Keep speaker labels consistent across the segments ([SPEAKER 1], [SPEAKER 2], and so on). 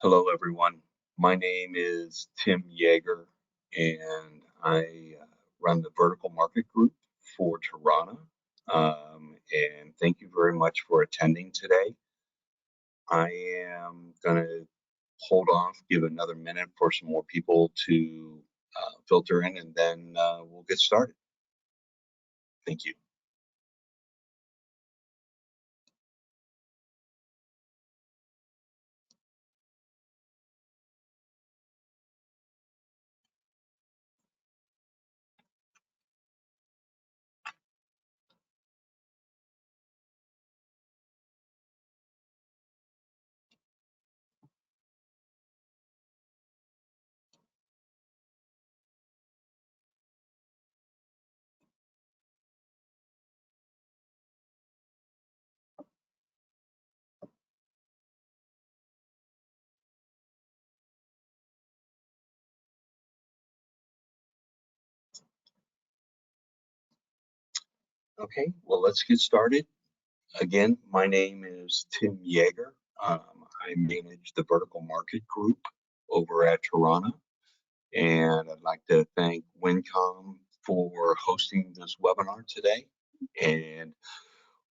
[SPEAKER 1] Hello, everyone. My name is Tim Yeager, and I run the vertical market group for Tarana. And thank you very much for attending today. I am going to hold off, give another minute for some more people to filter in, and then we'll get started. Thank you. Okay, well, let's get started. Again, my name is Tim Yeager. I manage the vertical market group over at Tarana, and I'd like to thank Wincom for hosting this webinar today. And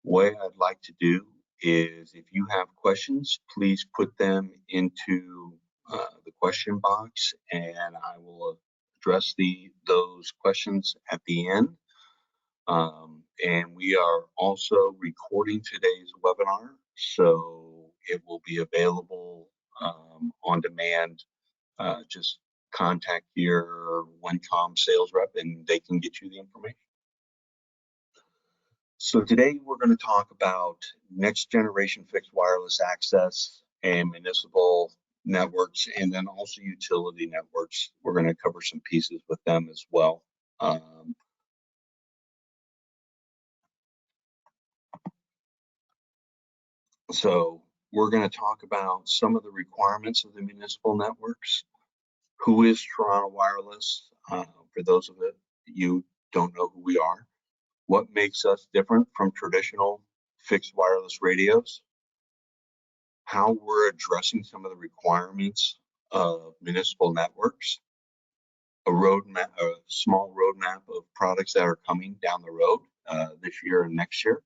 [SPEAKER 1] what I'd like to do is, if you have questions, please put them into the question box, and I will address those questions at the end. And we are also recording today's webinar, so it will be available on demand. Just contact your Wincom sales rep and they can get you the information. So today we're going to talk about next generation fixed wireless access and municipal networks, and then also utility networks. We're going to cover some pieces with them as well. So we're going to talk about some of the requirements of the municipal networks. Who is Tarana Wireless? For those of you don't know who we are. What makes us different from traditional fixed wireless radios? How we're addressing some of the requirements of municipal networks. A roadmap, a small roadmap of products that are coming down the road this year and next year.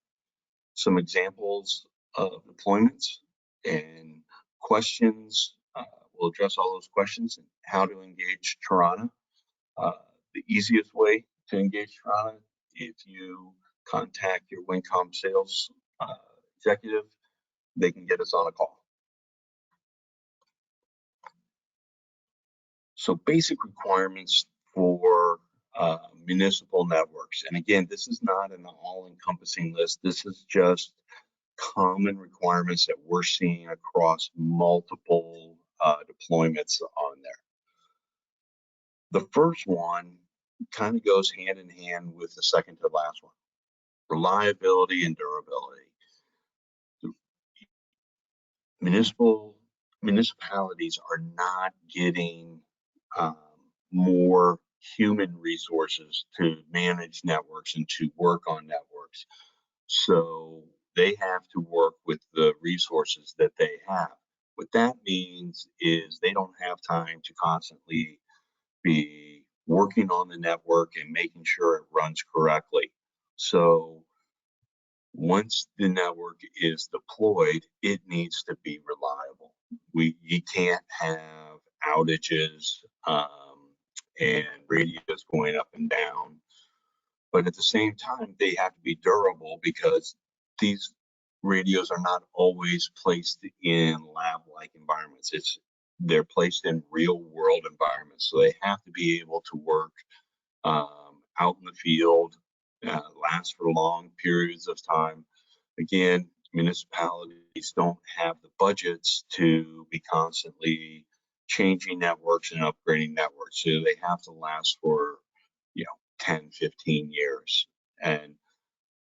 [SPEAKER 1] Some examples of deployments and questions. We'll address all those questions and how to engage Tarana. The easiest way to engage Tarana, if you contact your Wincom sales executive, they can get us on a call. So basic requirements for municipal networks. And again, this is not an all-encompassing list. This is just common requirements that we're seeing across multiple deployments on there. The first one kind of goes hand in hand with the second to last one. Reliability and durability. Municipalities are not getting more human resources to manage networks and to work on networks. So they have to work with the resources that they have. What that means is they don't have time to constantly be working on the network and making sure it runs correctly. So once the network is deployed, it needs to be reliable. You can't have outages and radios going up and down. But at the same time, they have to be durable because these radios are not always placed in lab-like environments. They're placed in real-world environments, so they have to be able to work out in the field, last for long periods of time. Again, municipalities don't have the budgets to be constantly changing networks and upgrading networks, so they have to last for 10, 15 years. And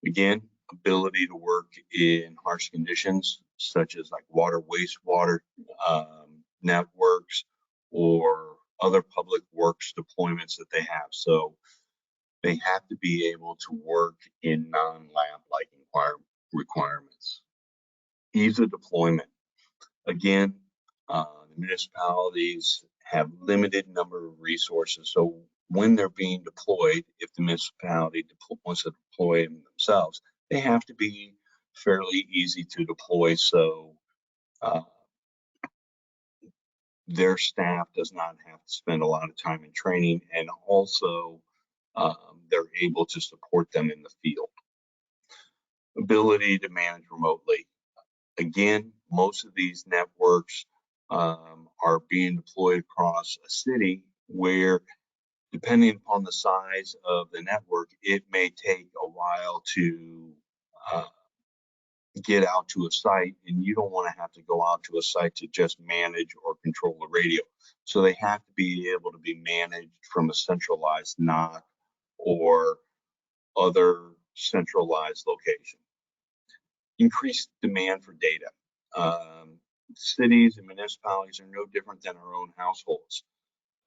[SPEAKER 1] again, ability to work in harsh conditions such as like water, wastewater networks or other public works deployments that they have. So they have to be able to work in non-lab-like requirements. Ease of deployment. Again, the municipalities have limited number of resources. So when they're being deployed, if the municipality wants to deploy them themselves, they have to be fairly easy to deploy. So their staff does not have to spend a lot of time in training, and also they're able to support them in the field. Ability to manage remotely. Again, most of these networks are being deployed across a city where, depending upon the size of the network, it may take a while to get out to a site, and you don't want to have to go out to a site to just manage or control the radio. So they have to be able to be managed from a centralized NOC or other centralized location. Increased demand for data. Cities and municipalities are no different than our own households.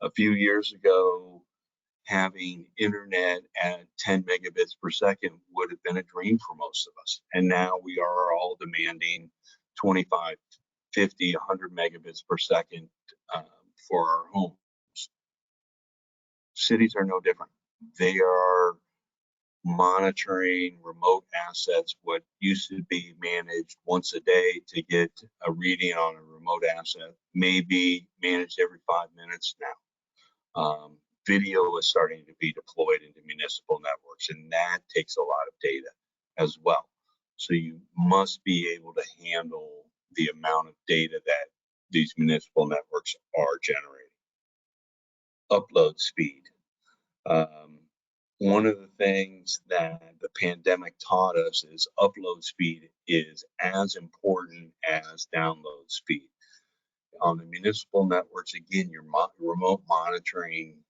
[SPEAKER 1] A few years ago, having internet at 10 megabits per second would have been a dream for most of us. And now we are all demanding 25, 50, 100 megabits per second for our homes. Cities are no different. They are monitoring remote assets. What used to be managed once a day to get a reading on a remote asset may be managed every 5 minutes now. Video is starting to be deployed into municipal networks, and that takes a lot of data as well. So you must be able to handle the amount of data that these municipal networks are generating. Upload speed. One of the things that the pandemic taught us is upload speed is as important as download speed. On the municipal networks, again, you're remote monitoring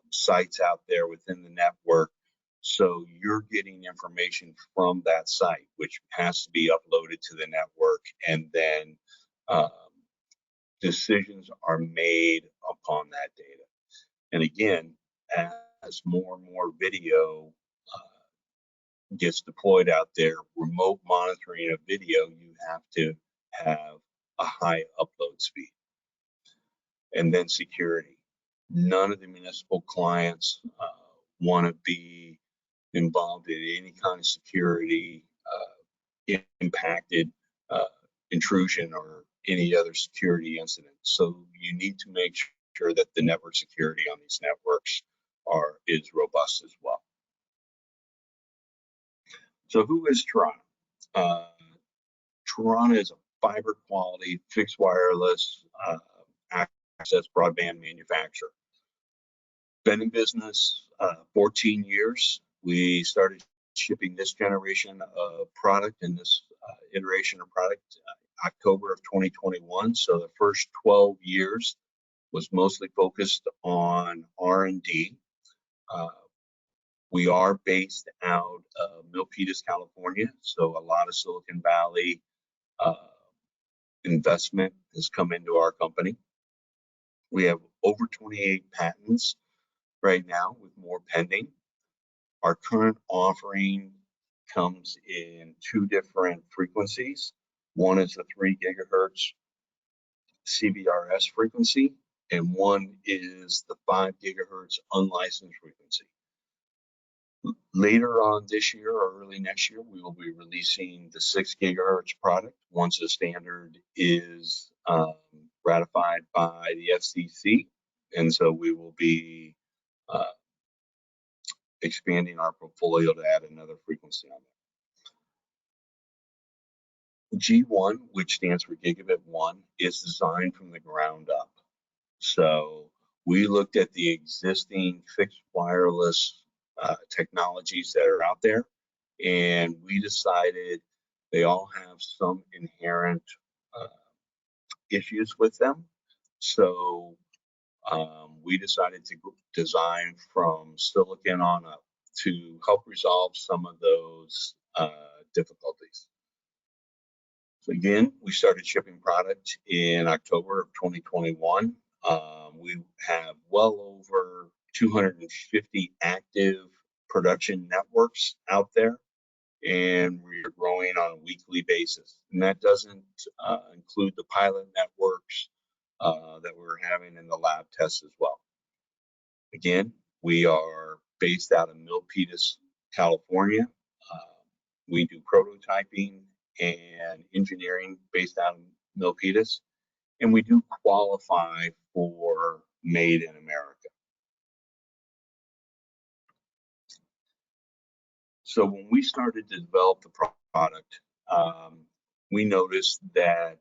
[SPEAKER 1] sites out there within the network. So you're getting information from that site, which has to be uploaded to the network, and then decisions are made upon that data. And again, as more and more video gets deployed out there, remote monitoring of video, you have to have a high upload speed. And then security. None of the municipal clients want to be involved in any kind of security impacted intrusion or any other security incident. So you need to make sure that the network security on these networks is robust as well. So who is Tarana? Tarana is a fiber quality fixed wireless access broadband manufacturer. Been in business 14 years. We started shipping this generation of product and this iteration of product October of 2021. So the first 12 years was mostly focused on R&D. We are based out of Milpitas, California, so a lot of Silicon Valley investment has come into our company. We have over 28 patents right now, with more pending. Our current offering comes in 2 different frequencies. One is the 3 gigahertz CBRS frequency, and one is the 5 gigahertz unlicensed frequency. Later on this year or early next year, we will be releasing the 6 gigahertz product once the standard is ratified by the FCC. And so we will be expanding our portfolio to add another frequency on there. G1, which stands for Gigabit 1, is designed from the ground up. So we looked at the existing fixed wireless technologies that are out there, and we decided they all have some inherent issues with them. So we decided to design from silicon on up to help resolve some of those difficulties. So again, we started shipping product in October of 2021. We have well over 250 active production networks out there, and we're growing on a weekly basis. And that doesn't include the pilot networks that we're having in the lab tests as well. Again, we are based out of Milpitas, California. We do prototyping and engineering based out of Milpitas, and we do qualify for Made in America. So when we started to develop the product, we noticed that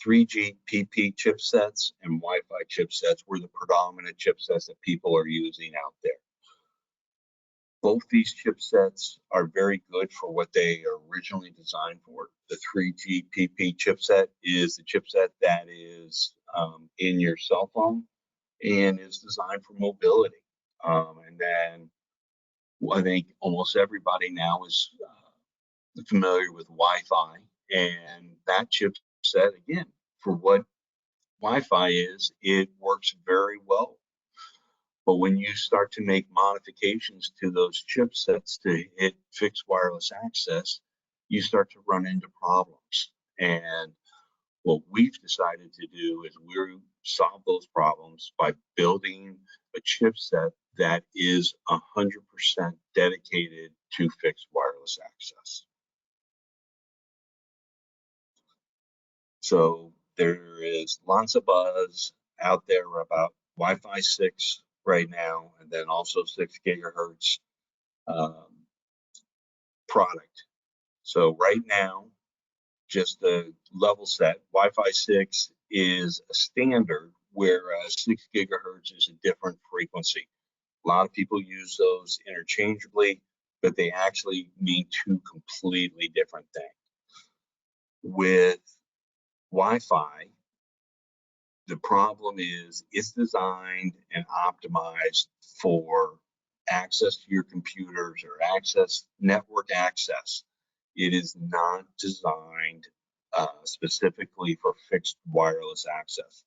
[SPEAKER 1] 3GPP chipsets and Wi-Fi chipsets were the predominant chipsets that people are using out there. Both these chipsets are very good for what they are originally designed for. The 3GPP chipset is the chipset that is in your cell phone and is designed for mobility. And then I think almost everybody now is familiar with Wi-Fi, and that chipset, again, for what Wi-Fi is, it works very well. But when you start to make modifications to those chipsets to hit fixed wireless access, you start to run into problems. And what we've decided to do is we solve those problems by building a chipset that is 100% dedicated to fixed wireless access. So there is lots of buzz out there about Wi-Fi 6 right now, and then also 6 gigahertz product. So right now, just the level set, Wi-Fi 6 is a standard, whereas 6 gigahertz is a different frequency. A lot of people use those interchangeably, but they actually mean two completely different things. With Wi-Fi, the problem is it's designed and optimized for access to your computers or network access. It is not designed specifically for fixed wireless access.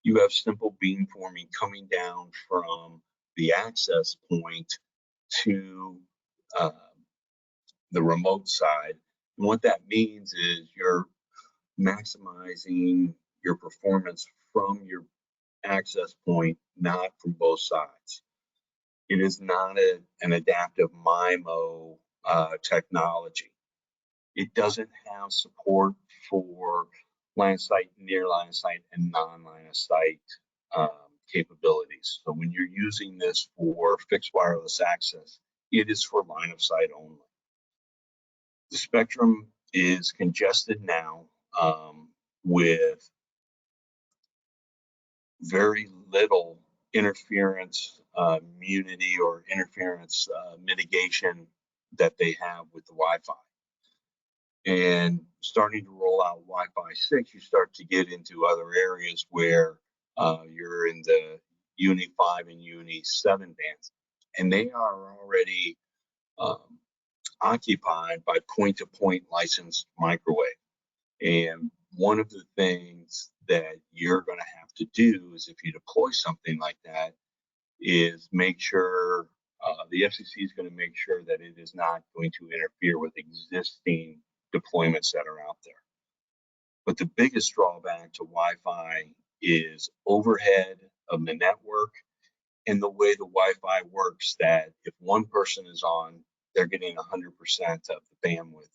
[SPEAKER 1] You have simple beamforming coming down from the access point to the remote side. And what that means is you're maximizing your performance from your access point, not from both sides. It is not an adaptive MIMO technology. It doesn't have support for line of sight, near line of sight, and non-line of sight capabilities. So when you're using this for fixed wireless access, it is for line of sight only. The spectrum is congested now with very little interference immunity or interference mitigation that they have with the Wi-Fi. And starting to roll out Wi-Fi 6, you start to get into other areas where you're in the Uni 5 and Uni 7 bands, and they are already occupied by point-to-point licensed microwave. And one of the things that you're going to have to do is, if you deploy something like that, is make sure the FCC is going to make sure that it is not going to interfere with existing deployments that are out there. But the biggest drawback to Wi-Fi is overhead of the network and the way the Wi-Fi works, that if one person is on, they're getting 100% of the bandwidth.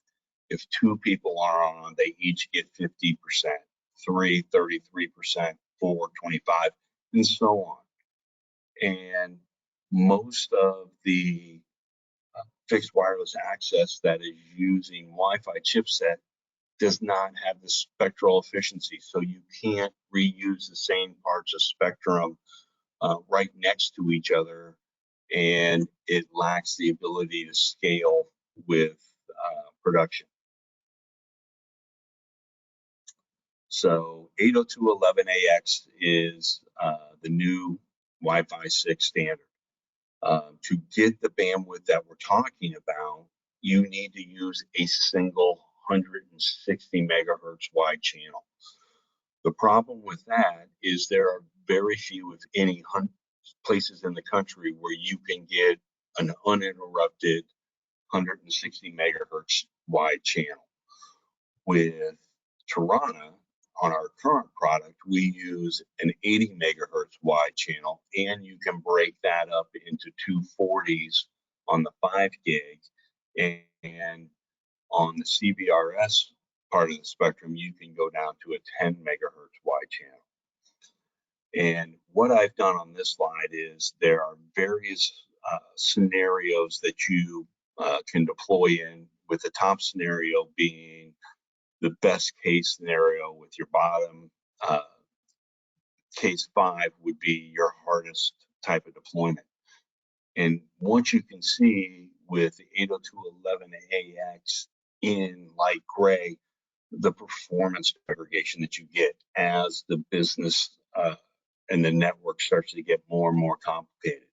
[SPEAKER 1] If two people are on, they each get 50%, 3, 33%, 4, 25, and so on. And most of the fixed wireless access that is using Wi-Fi chipset does not have the spectral efficiency. So you can't reuse the same parts of spectrum right next to each other, and it lacks the ability to scale with production. So 802.11ax is the new Wi-Fi 6 standard. To get the bandwidth that we're talking about, you need to use a single 160 megahertz wide channel. The problem with that is there are very few, if any, places in the country where you can get an uninterrupted 160 megahertz wide channel. With Tarana, on our current product, we use an 80 megahertz wide channel, and you can break that up into 240s on the 5 gig, and on the CBRS part of the spectrum, you can go down to a 10 megahertz wide channel. And what I've done on this slide is there are various scenarios that you can deploy in, with the top scenario being the best case scenario, with your bottom case 5 would be your hardest type of deployment. And what you can see with the 802.11ax in light gray, the performance degradation that you get as the business and the network starts to get more and more complicated.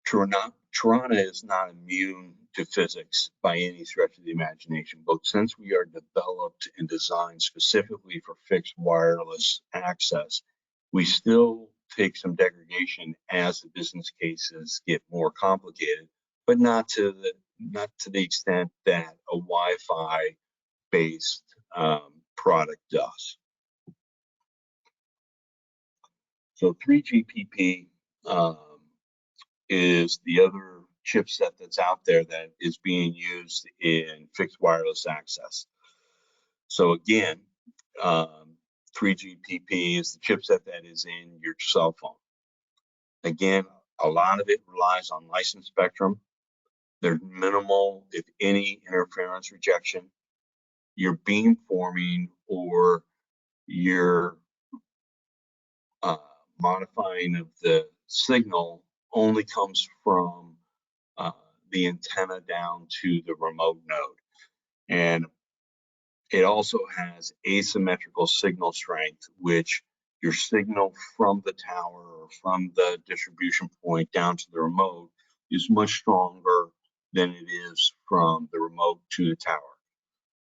[SPEAKER 1] Tarana is not immune to physics by any stretch of the imagination, but since we are developed and designed specifically for fixed wireless access, we still take some degradation as the business cases get more complicated, but not to the extent that a Wi-Fi based product does. So 3GPP is the other chipset that's out there that is being used in fixed wireless access. So again, 3GPP is the chipset that is in your cell phone. Again, a lot of it relies on licensed spectrum. There's minimal, if any, interference rejection. Your beamforming or your modifying of the signal only comes from the antenna down to the remote node. And it also has asymmetrical signal strength, which your signal from the tower or from the distribution point down to the remote is much stronger than it is from the remote to the tower.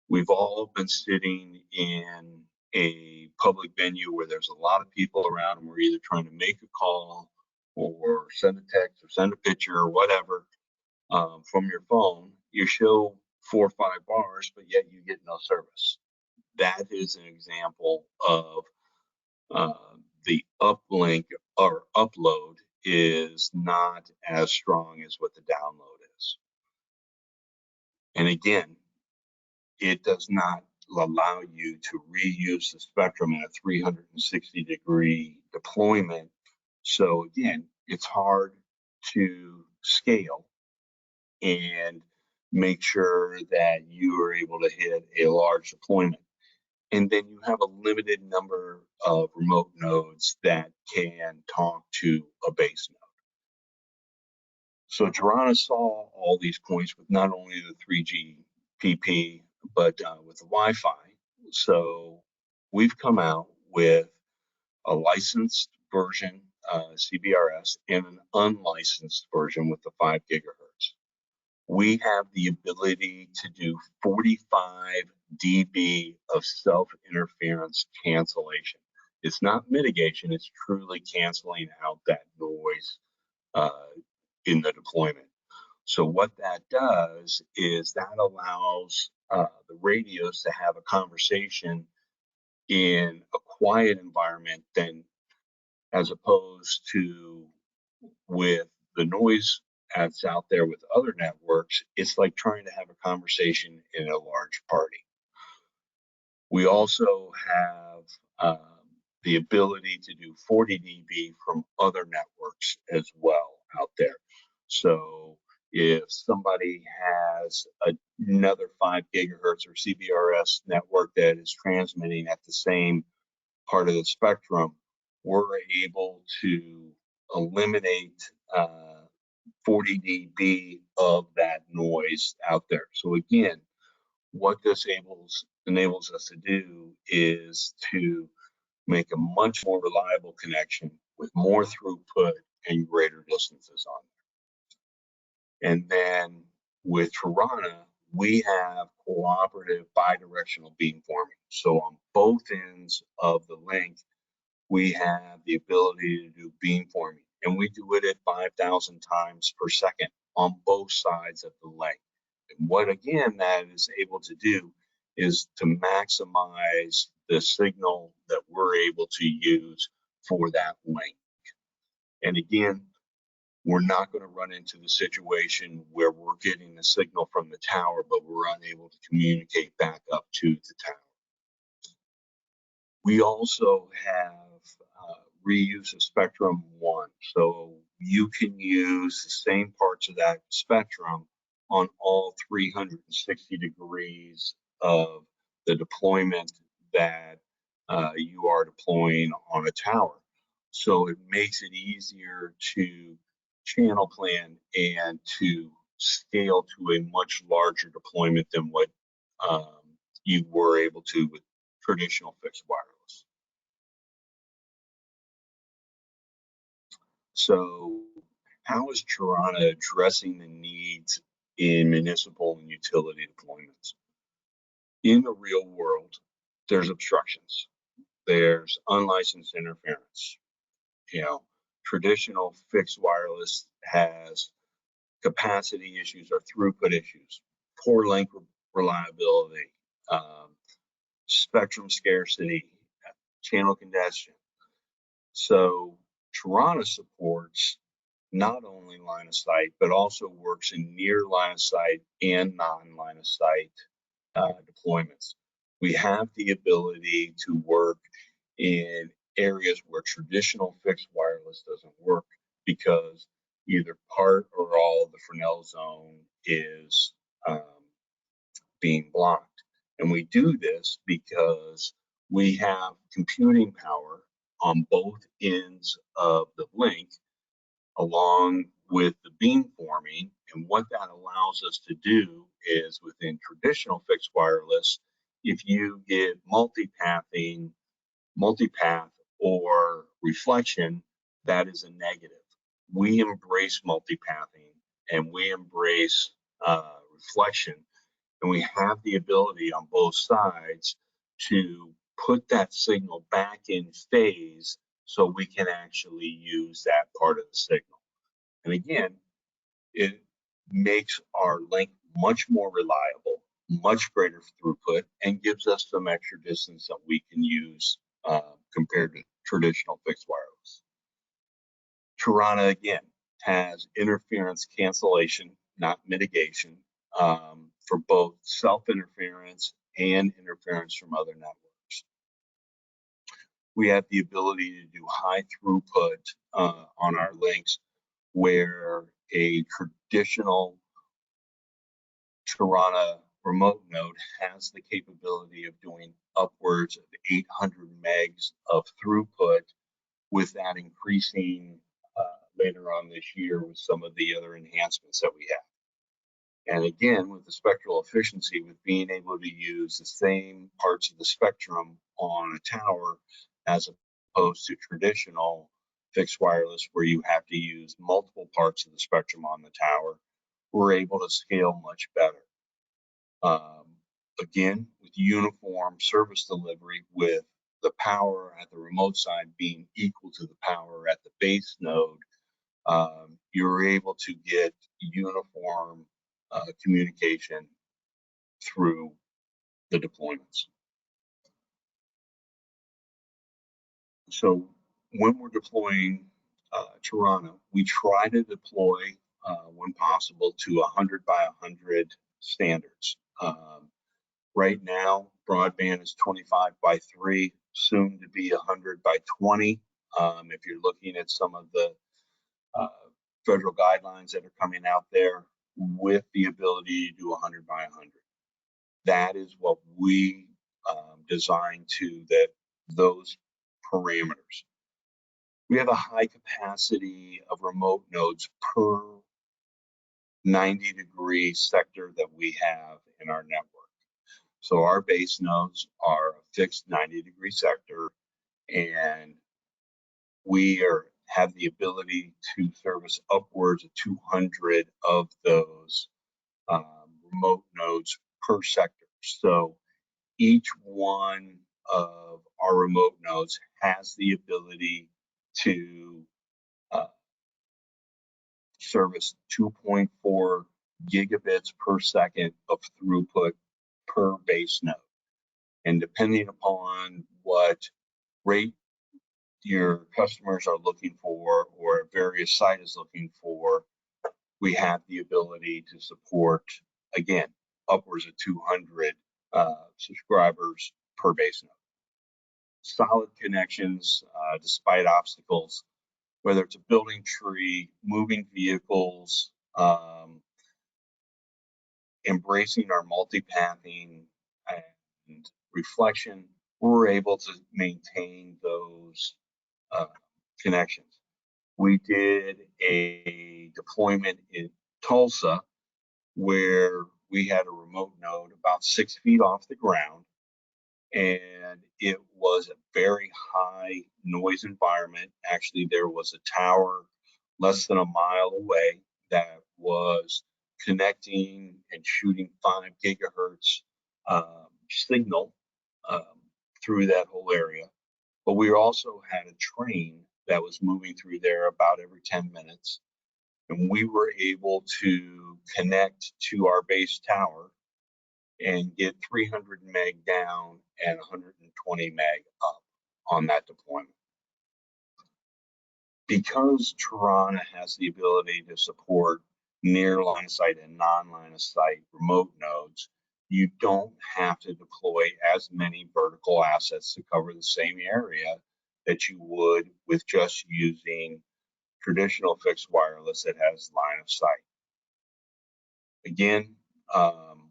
[SPEAKER 1] We've all been sitting in a public venue where there's a lot of people around, and we're either trying to make a call or send a text or send a picture or whatever from your phone. You show 4 or 5 bars, but yet you get no service. That is an example of the uplink or upload is not as strong as what the download is. And again, it does not allow you to reuse the spectrum in a 360-degree deployment. So again, it's hard to scale and make sure that you are able to hit a large deployment. And then you have a limited number of remote nodes that can talk to a base node. So Tarana saw all these points with not only the 3GPP, but with the Wi-Fi. So we've come out with a licensed version, CBRS, and an unlicensed version with the 5 gigahertz. We have the ability to do 45 dB of self-interference cancellation. It's not mitigation, it's truly canceling out that noise in the deployment. So what that does is that allows the radios to have a conversation in a quiet environment than as opposed to with the noise that's out there with other networks. It's like trying to have a conversation in a large party. We also have the ability to do 40 dB from other networks as well out there. So if somebody has another 5 gigahertz or CBRS network that is transmitting at the same part of the spectrum, we're able to eliminate 40 dB of that noise out there. So again, what this enables us to do is to make a much more reliable connection with more throughput and greater distances on there. And then with Tarana, we have cooperative bidirectional beamforming. So on both ends of the link, we have the ability to do beamforming, and we do it at 5,000 times per second on both sides of the link. And what again that is able to do is to maximize the signal that we're able to use for that link. And again, we're not going to run into the situation where we're getting the signal from the tower, but we're unable to communicate back up to the tower. We also have reuse of spectrum 1. So you can use the same parts of that spectrum on all 360 degrees of the deployment that you are deploying on a tower. So it makes it easier to channel plan and to scale to a much larger deployment than what you were able to with traditional fixed wireless. So how is Tarana addressing the needs in municipal and utility deployments? In the real world, there's obstructions. There's unlicensed interference. You know, traditional fixed wireless has capacity issues or throughput issues, poor link reliability, spectrum scarcity, channel congestion. So Tarana supports not only line of sight, but also works in near line of sight and non-line of sight deployments. We have the ability to work in areas where traditional fixed wireless doesn't work because either part or all of the Fresnel zone is being blocked. And we do this because we have computing power on both ends of the link along with the beamforming. And what that allows us to do is within traditional fixed wireless, if you get multipathing, multipath or reflection, that is a negative. We embrace multipathing and we embrace reflection, and we have the ability on both sides to put that signal back in phase so we can actually use that part of the signal. And again, it makes our link much more reliable, much greater throughput, and gives us some extra distance that we can use compared to traditional fixed wireless. Tarana, again, has interference cancellation, not mitigation, for both self-interference and interference from other networks. We have the ability to do high throughput on our links where a traditional Tarana remote node has the capability of doing upwards of 800 megs of throughput, with that increasing later on this year with some of the other enhancements that we have. And again, with the spectral efficiency, with being able to use the same parts of the spectrum on a tower as opposed to traditional fixed wireless where you have to use multiple parts of the spectrum on the tower, we're able to scale much better. Again, with uniform service delivery, with the power at the remote side being equal to the power at the base node, you're able to get uniform communication through the deployments. So when we're deploying Tarana, we try to deploy when possible to 100 by 100 standards. Right now, broadband is 25 by 3, soon to be 100 by 20. If you're looking at some of the federal guidelines that are coming out there, with the ability to do 100 by 100. That is what we designed to those parameters. We have a high capacity of remote nodes per 90-degree sector that we have in our network. So our base nodes are a fixed 90-degree sector, and we have the ability to service upwards of 200 of those remote nodes per sector. So each one of our remote nodes has the ability to service 2.4 gigabits per second of throughput per base node. And depending upon what rate your customers are looking for or a various site is looking for, we have the ability to support, again, upwards of 200 subscribers per base node. Solid connections despite obstacles, whether it's a building tree, moving vehicles, embracing our multipathing and reflection, we're able to maintain those connections. We did a deployment in Tulsa where we had a remote node about 6 feet off the ground, and it was a very high noise environment. Actually, there was a tower less than a mile away that was connecting and shooting 5 gigahertz signal um, through that whole area. But we also had a train that was moving through there about every 10 minutes. And we were able to connect to our base tower and get 300 meg down and 120 meg up on that deployment. Because Tarana has the ability to support near line of sight and non-line of sight remote nodes, you don't have to deploy as many vertical assets to cover the same area that you would with just using traditional fixed wireless that has line of sight. Again,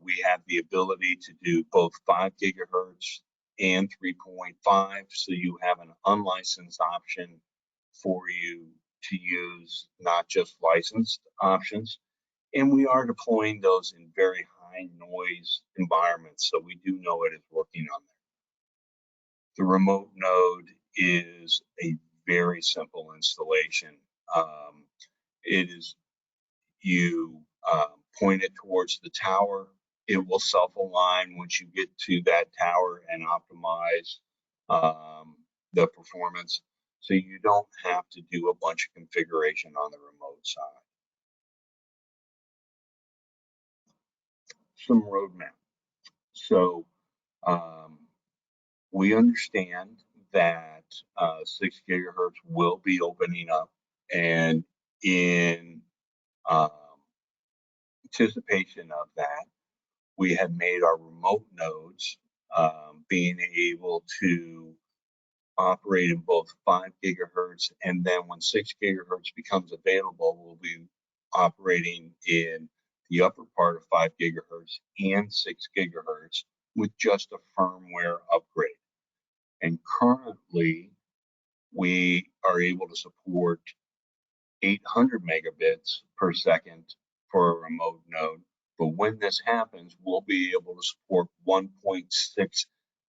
[SPEAKER 1] we have the ability to do both 5 gigahertz and 3.5, so you have an unlicensed option for you to use, not just licensed options. And we are deploying those in very high noise environments, so we do know it is working on there. The remote node is a very simple installation. It is you point it towards the tower. It will self-align once you get to that tower and optimize the performance. So you don't have to do a bunch of configuration on the remote side. Some roadmap. So we understand that 6 gigahertz will be opening up, and in anticipation of that, we have made our remote nodes being able to operate in both 5 gigahertz, and then when 6 gigahertz becomes available, we'll be operating in the upper part of 5 gigahertz and 6 gigahertz with just a firmware upgrade. And currently, we are able to support 800 megabits per second for a remote node. But when this happens, we'll be able to support 1.6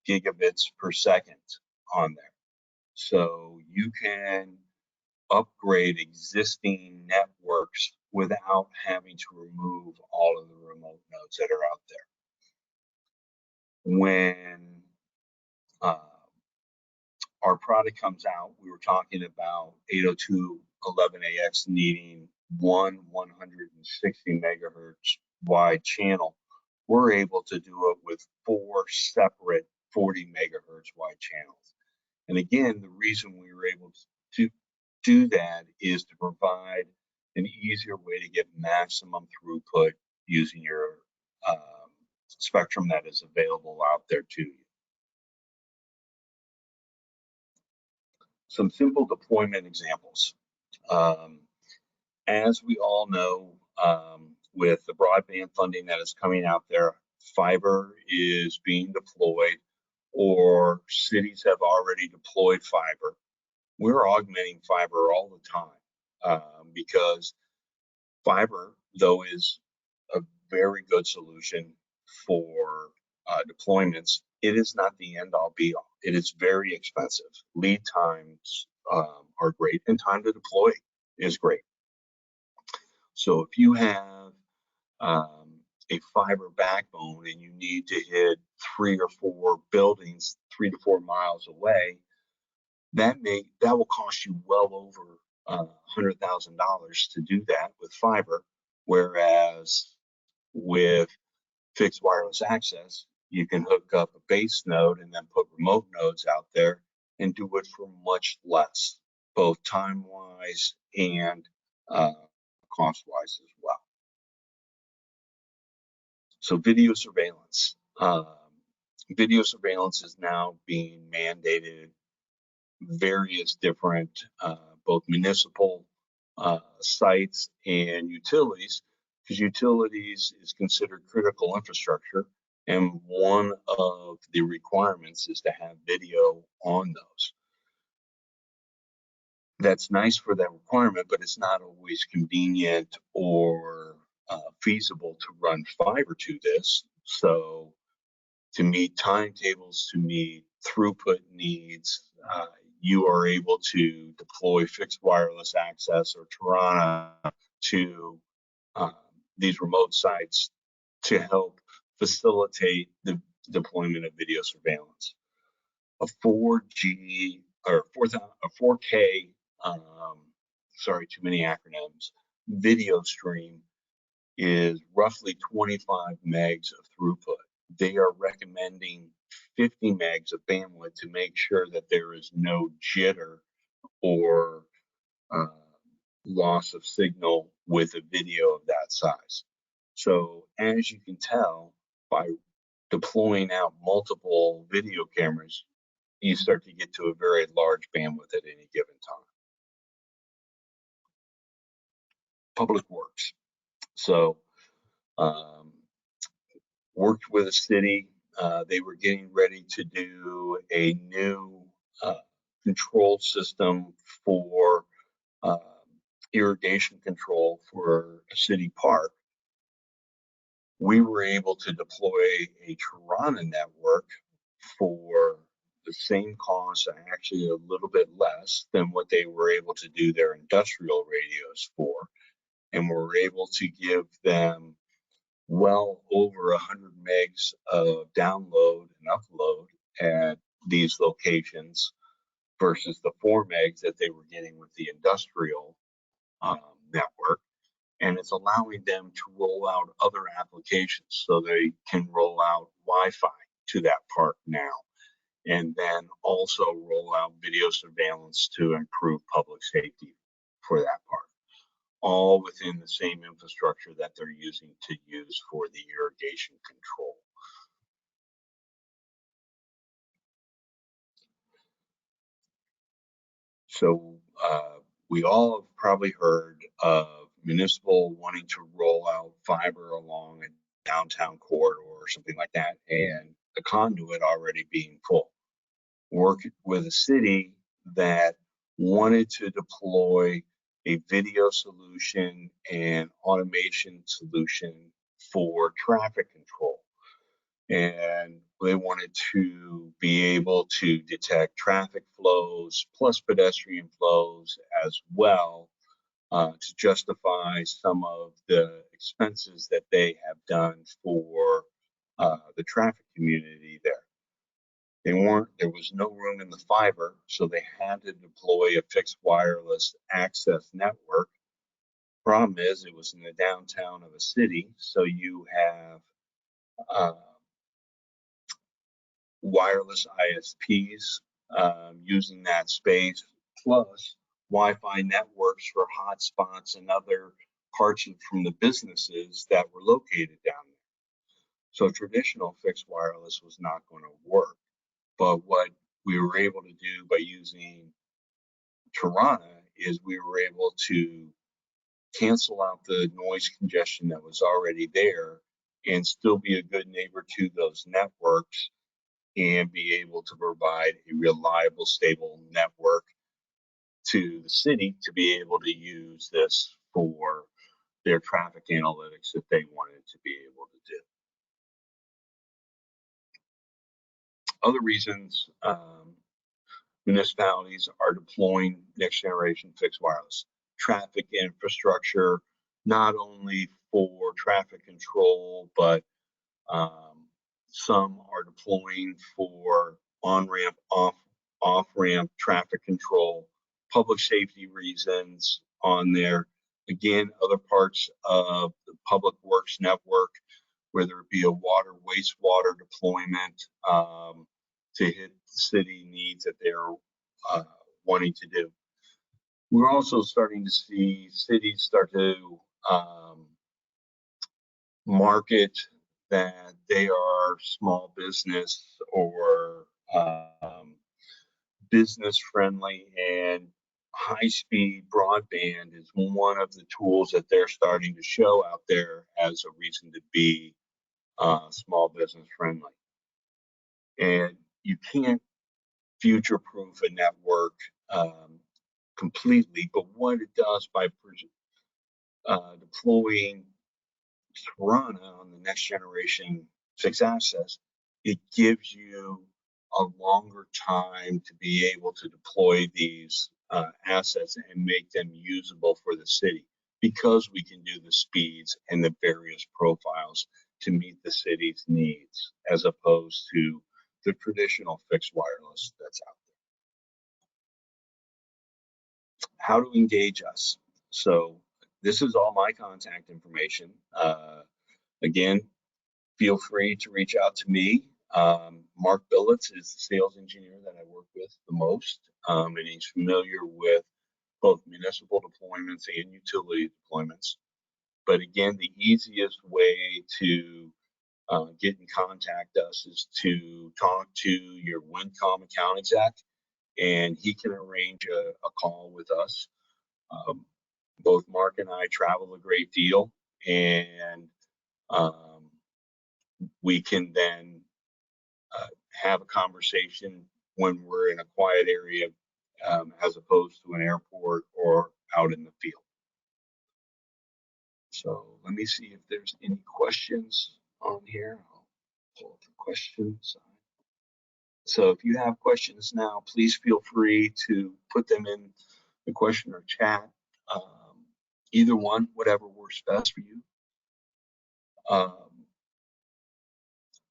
[SPEAKER 1] gigabits per second on there. So you can upgrade existing networks without having to remove all of the remote nodes that are out there. When our product comes out, we were talking about 802.11ax needing one 160 megahertz wide channel. We're able to do it with 4 separate 40 megahertz wide channels. And again, the reason we were able to do that is to provide an easier way to get maximum throughput using your spectrum that is available out there to you. Some simple deployment examples. As we all know, with the broadband funding that is coming out there, fiber is being deployed, or cities have already deployed fiber. We're augmenting fiber all the time because fiber, though, is a very good solution for deployments. It is not the end all be all. It is very expensive. Lead times are great, and time to deploy is great. So if you have a fiber backbone and you need to hit 3 or 4 buildings 3 to 4 miles away, that will cost you well over $100,000 to do that with fiber, whereas with fixed wireless access, You can hook up a base node and then put remote nodes out there and do it for much less, both time-wise and cost-wise as well. So video surveillance. Video surveillance is now being mandated various different both municipal sites and utilities, because utilities is considered critical infrastructure, and one of the requirements is to have video on those. That's nice for that requirement, but it's not always convenient or feasible to run fiber to this. So to meet timetables, to meet throughput needs, you are able to deploy fixed wireless access or Tarana to these remote sites to help facilitate the deployment of video surveillance. A 4G or a 4K, sorry, too many acronyms, video stream is roughly 25 megs of throughput. They are recommending 50 megs of bandwidth to make sure that there is no jitter or loss of signal with a video of that size. So as you can tell, by deploying out multiple video cameras, you start to get to a very large bandwidth at any given time. Public Works. So worked with a city. They were getting ready to do a new control system for irrigation control for a city park. We were able to deploy a Tarana network for the same cost, actually a little bit less than what they were able to do their industrial radios for. And we're able to give them well over 100 megs of download and upload at these locations versus the 4 megs that they were getting with the industrial network. And it's allowing them to roll out other applications, so they can roll out Wi-Fi to that park now, and then also roll out video surveillance to improve public safety for that park, all within the same infrastructure that they're using to use for the irrigation control. So we all have probably heard of municipal wanting to roll out fiber along a downtown corridor or something like that, and the conduit already being full. Work with a city that wanted to deploy a video solution and automation solution for traffic control. And they wanted to be able to detect traffic flows plus pedestrian flows as well, to justify some of the expenses that they have done for the traffic community there. There was no room in the fiber, so they had to deploy a fixed wireless access network. Problem is, it was in the downtown of a city, so you have wireless ISPs using that space, plus Wi-Fi networks for hotspots and other parts from the businesses that were located down there. So traditional fixed wireless was not going to work. But what we were able to do by using Tarana is we were able to cancel out the noise congestion that was already there and still be a good neighbor to those networks and be able to provide a reliable, stable network to the city to be able to use this for their traffic analytics that they wanted to be able to do. Other reasons municipalities are deploying next generation fixed wireless: traffic infrastructure, not only for traffic control, but some are deploying for on-ramp, off-ramp traffic control, public safety reasons on there. Again, other parts of the public works network whether it be a water, wastewater deployment to hit the city needs that they're wanting to do. We're also starting to see cities start to market that they are small business or business friendly, and high-speed broadband is one of the tools that they're starting to show out there as a reason to be small business friendly. And you can't future-proof a network completely, but what it does by deploying Tarana on the next generation fixed access, it gives you a longer time to be able to deploy these assets and make them usable for the city, because we can do the speeds and the various profiles to meet the city's needs, as opposed to the traditional fixed wireless that's out there. How to engage us. So this is all my contact information. Again, feel free to reach out to me. Mark Billets is the sales engineer that I work with the most, and he's familiar with both municipal deployments and utility deployments. But again, the easiest way to get in contact us is to talk to your Wincom account exec, and he can arrange a call with us. Both Mark and I travel a great deal, and we can then have a conversation when we're in a quiet area, as opposed to an airport or out in the field. So let me see if there's any questions on here. I'll pull up the questions. So if you have questions now, please feel free to put them in the question or chat. Either one, whatever works best for you.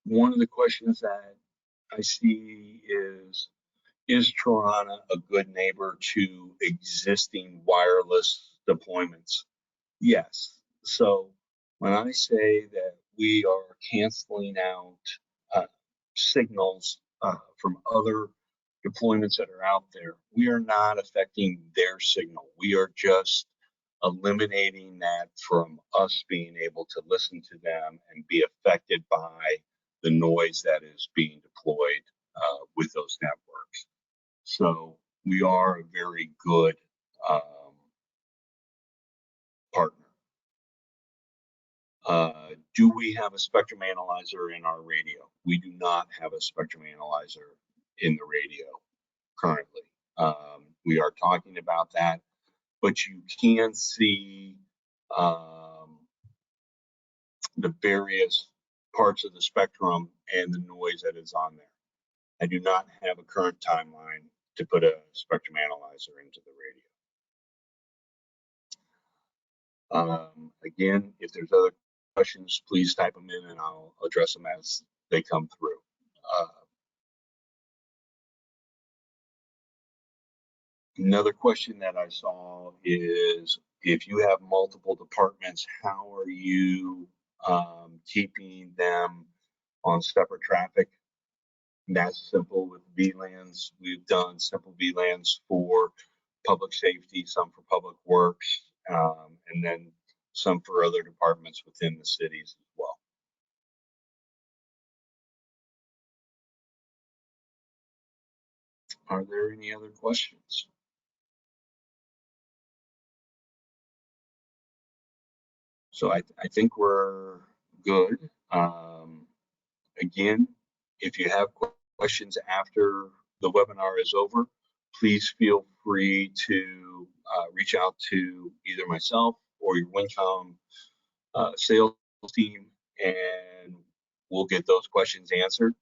[SPEAKER 1] One of the questions that I see is Tarana a good neighbor to existing wireless deployments? Yes. So when I say that we are canceling out signals from other deployments that are out there, we are not affecting their signal. We are just eliminating that from us being able to listen to them and be affected by the noise that is being deployed with those networks. So we are a very good partner. Do we have a spectrum analyzer in our radio? We do not have a spectrum analyzer in the radio currently. We are talking about that, but you can see the various parts of the spectrum and the noise that is on there. I do not have a current timeline to put a spectrum analyzer into the radio. Again, if there's other questions, please type them in and I'll address them as they come through. Another question that I saw is, if you have multiple departments, how are you keeping them on separate traffic? And that's simple with VLANs. We've done simple VLANs for public safety, some for public works, and then some for other departments within the cities as well. Are there any other questions? So I think we're good. Again, if you have questions after the webinar is over, please feel free to reach out to either myself or your Wincom sales team, and we'll get those questions answered.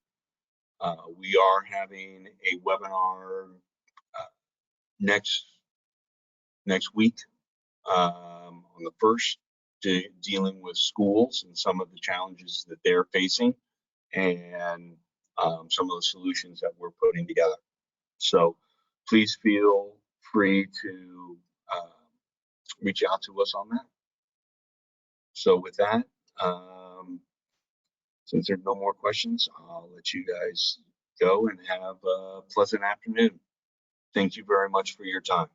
[SPEAKER 1] We are having a webinar next week on the 1st, dealing with schools and some of the challenges that they're facing, and some of the solutions that we're putting together. So please feel free to reach out to us on that. So with that, Since there are no more questions, I'll let you guys go and have a pleasant afternoon. Thank you very much for your time.